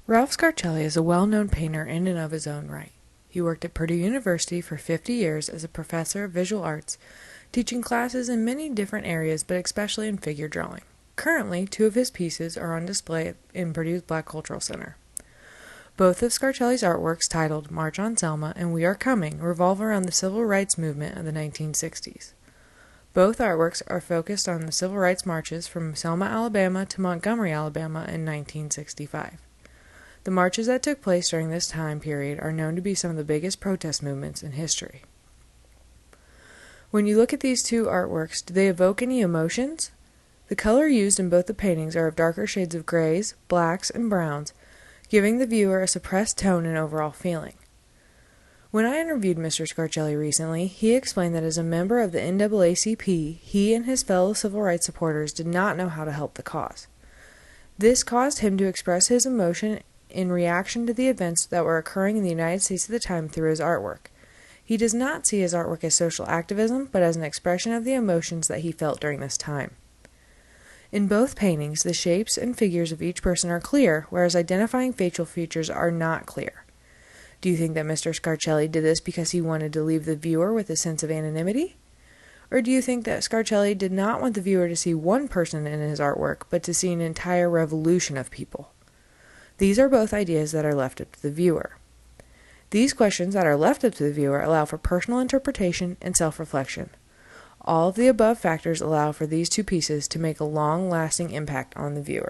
Ralph Scarcelli is a well-known painter in and of his own right. He worked at Purdue University for 50 years as a professor of visual arts, teaching classes in many different areas but especially in figure drawing. Currently, 2 of his pieces are on display in Purdue's Black Cultural Center. Both of Scarcelli's artworks, titled March on Selma and We Are Coming, revolve around the civil rights movement of the 1960s. Both artworks are focused on the civil rights marches from Selma, Alabama to Montgomery, Alabama in 1965. The marches that took place during this time period are known to be some of the biggest protest movements in history. When you look at these 2 artworks, do they evoke any emotions? The color used in both the paintings are of darker shades of grays, blacks, and browns, giving the viewer a suppressed tone and overall feeling. When I interviewed Mr. Scarcelli recently, he explained that as a member of the NAACP, he and his fellow civil rights supporters did not know how to help the cause. This caused him to express his emotion in reaction to the events that were occurring in the United States at the time through his artwork. He does not see his artwork as social activism, but as an expression of the emotions that he felt during this time. In both paintings, the shapes and figures of each person are clear, whereas identifying facial features are not clear. Do you think that Mr. Scarcelli did this because he wanted to leave the viewer with a sense of anonymity? Or do you think that Scarcelli did not want the viewer to see one person in his artwork, but to see an entire revolution of people? These are both ideas that are left up to the viewer. These questions that are left up to the viewer allow for personal interpretation and self-reflection. All of the above factors allow for these 2 pieces to make a long-lasting impact on the viewer.